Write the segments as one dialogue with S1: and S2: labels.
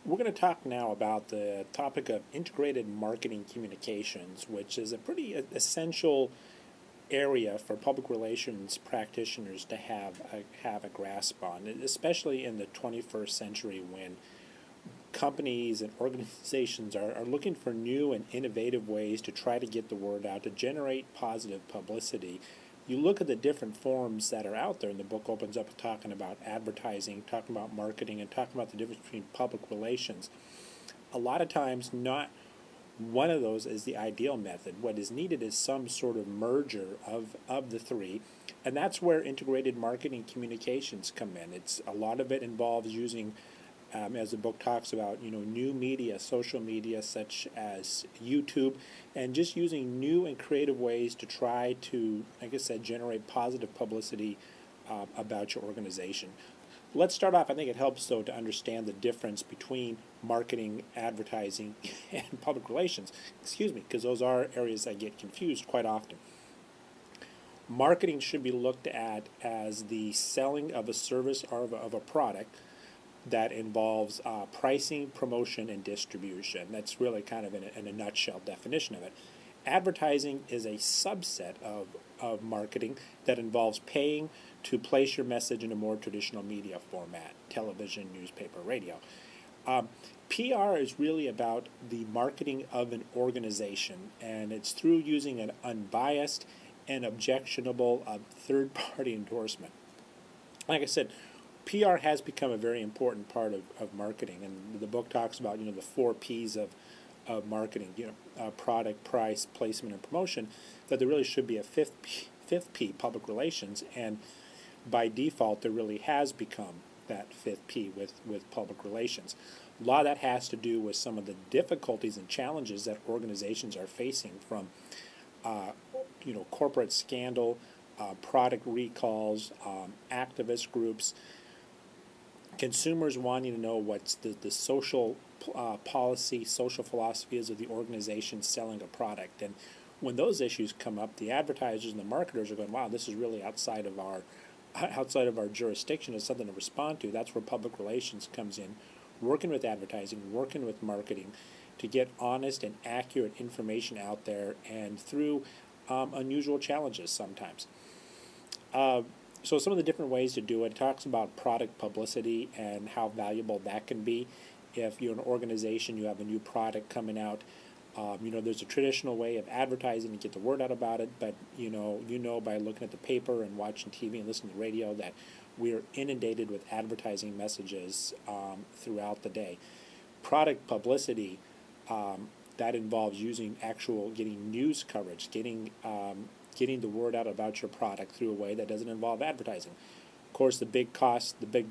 S1: We're going to talk now about the topic of integrated marketing communications, which is a pretty essential area for public relations practitioners to have a grasp on, especially in the 21st century when companies and organizations are looking for new and innovative ways to try to get the word out, to generate positive publicity. You look at the different forms that are out there, and the book opens up talking about advertising, talking about marketing, and talking about the difference between public relations. A lot of times, not one of those is the ideal method. What is needed is some sort of merger of the three, and that's where integrated marketing communications come in. It's a lot of it involves using as the book talks about, new media, social media such as YouTube, and just using new and creative ways to try to, like I said, generate positive publicity about your organization. Let's start off. I think it helps, though, to understand the difference between marketing, advertising, and public relations. Excuse me, because those are areas that get confused quite often. Marketing should be looked at as the selling of a service or of a product that involves pricing, promotion, and distribution. That's really kind of in a nutshell definition of it. Advertising is a subset of marketing that involves paying to place your message in a more traditional media format, television, newspaper, radio. PR is really about the marketing of an organization, and it's through using an unbiased and objectionable third-party endorsement. Like I said, PR has become a very important part of marketing, and the book talks about the four P's of marketing, product, price, placement, and promotion. That there really should be a fifth P, public relations, and by default there really has become that fifth P with public relations. A lot of that has to do with some of the difficulties and challenges that organizations are facing from corporate scandal, product recalls, activist groups, consumers wanting to know what's the social policy, social philosophy is of the organization selling a product. And when those issues come up, the advertisers and the marketers are going, wow, this is really outside of our jurisdiction. It's something to respond to. That's where public relations comes in, working with advertising, working with marketing to get honest and accurate information out there, and through unusual challenges sometimes. So some of the different ways to do it talks about product publicity and how valuable that can be. If you're an organization, you have a new product coming out, there's a traditional way of advertising to get the word out about it, but by looking at the paper and watching TV and listening to the radio that we're inundated with advertising messages throughout the day. Product publicity, that involves getting news coverage, getting the word out about your product through a way that doesn't involve advertising. Of course, the big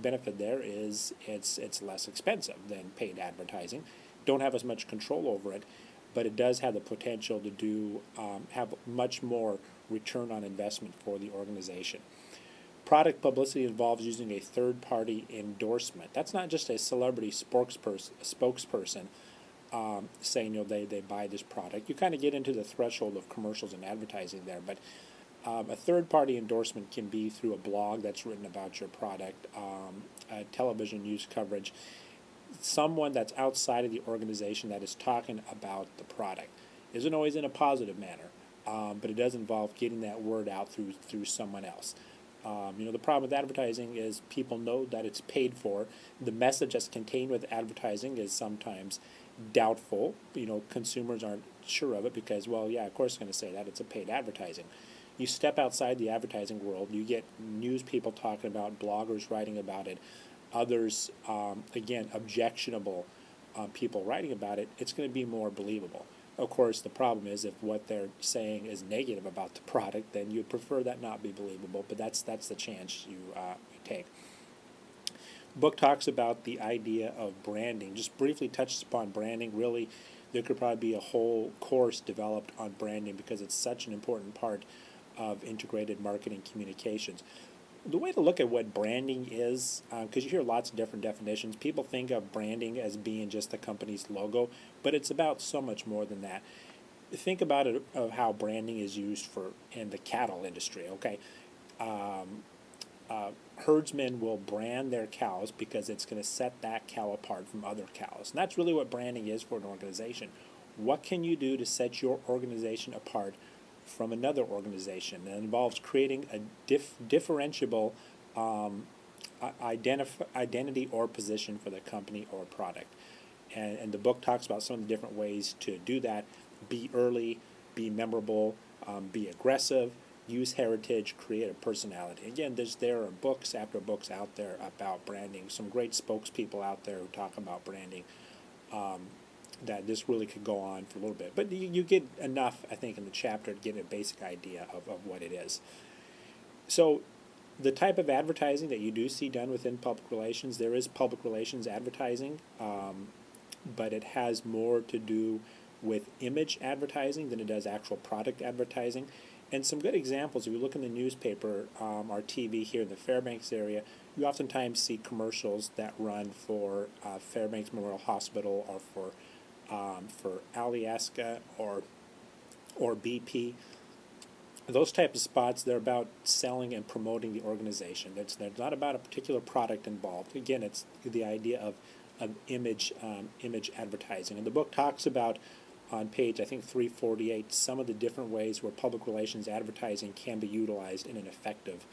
S1: benefit there is it's less expensive than paid advertising. Don't have as much control over it, but it does have the potential to have much more return on investment for the organization. Product publicity involves using a third-party endorsement. That's not just a celebrity spokesperson saying they buy this product. You kind of get into the threshold of commercials and advertising there, but a third-party endorsement can be through a blog that's written about your product, television news coverage, someone that's outside of the organization that is talking about the product. Isn't always in a positive manner, but it does involve getting that word out through someone else. The problem with advertising is people know that it's paid for. The message that's contained with advertising is sometimes doubtful. Consumers aren't sure of it because, well, yeah, of course it's going to say that it's a paid advertising. You step outside the advertising world, you get news people talking about, bloggers writing about it, others, again, objectionable people writing about it. It's going to be more believable. Of course, the problem is if what they're saying is negative about the product, then you'd prefer that not be believable, but that's the chance you take. The book talks about the idea of branding, just briefly touches upon branding. Really, there could probably be a whole course developed on branding because it's such an important part of integrated marketing communications. The way to look at what branding is, because you hear lots of different definitions, people think of branding as being just the company's logo, but it's about so much more than that. Think about it of how branding is used in the cattle industry. Okay, herdsmen will brand their cows because it's going to set that cow apart from other cows. And that's really what branding is for an organization. What can you do to set your organization apart from another organization? And it involves creating a differentiable identity or position for the company or product. And the book talks about some of the different ways to do that. Be early, be memorable, be aggressive, use heritage, create a personality. Again, there are books after books out there about branding. Some great spokespeople out there who talk about branding. That this really could go on for a little bit. But you get enough, I think, in the chapter to get a basic idea of what it is. So the type of advertising that you do see done within public relations, there is public relations advertising, but it has more to do with image advertising than it does actual product advertising. And some good examples, if you look in the newspaper or TV here in the Fairbanks area, you oftentimes see commercials that run for Fairbanks Memorial Hospital or for Alyeska or BP. Those type of spots, they're about selling and promoting the organization. They're not about a particular product involved. Again, it's the idea of image advertising. And the book talks about, on page, I think, 348, some of the different ways where public relations advertising can be utilized in an effective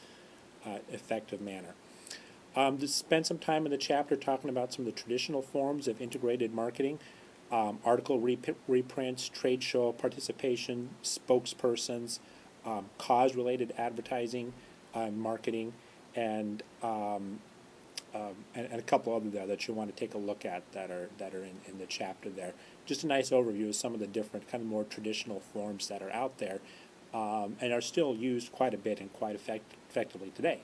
S1: manner. To spend some time in the chapter talking about some of the traditional forms of integrated marketing, article reprints, trade show participation, spokespersons, cause-related advertising, marketing, and a couple other there that you want to take a look at that are in the chapter there. Just a nice overview of some of the different kind of more traditional forms that are out there and are still used quite a bit and quite effectively today.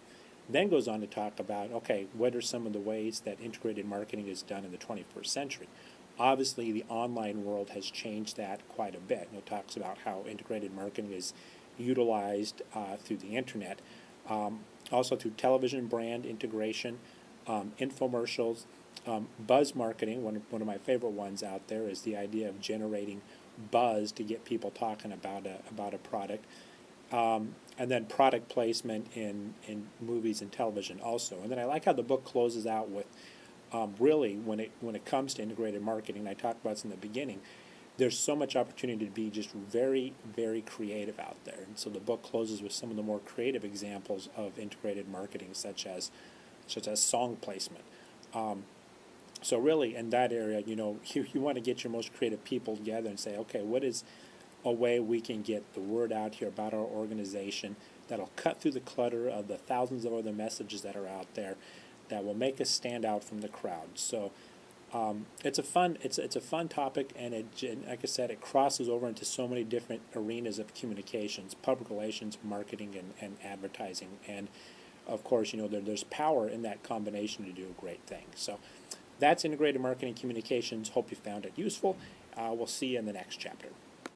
S1: Then goes on to talk about, okay, what are some of the ways that integrated marketing is done in the 21st century? Obviously, the online world has changed that quite a bit. It talks about how integrated marketing is utilized through the internet, also through television brand integration, infomercials, buzz marketing. One of my favorite ones out there is the idea of generating buzz to get people talking about a product, and then product placement in movies and television also. And then I like how the book closes out with really when it comes to integrated marketing. I talked about this in the beginning. There's so much opportunity to be just very, very creative out there. And so the book closes with some of the more creative examples of integrated marketing, such as song placement. So really, in that area, you want to get your most creative people together and say, okay, what is a way we can get the word out here about our organization that'll cut through the clutter of the thousands of other messages that are out there that will make us stand out from the crowd. So it's a fun topic, and like I said, it crosses over into so many different arenas of communications, public relations, marketing, and advertising. And of course, there's power in that combination to do a great thing. So that's integrated marketing communications. Hope you found it useful. We'll see you in the next chapter.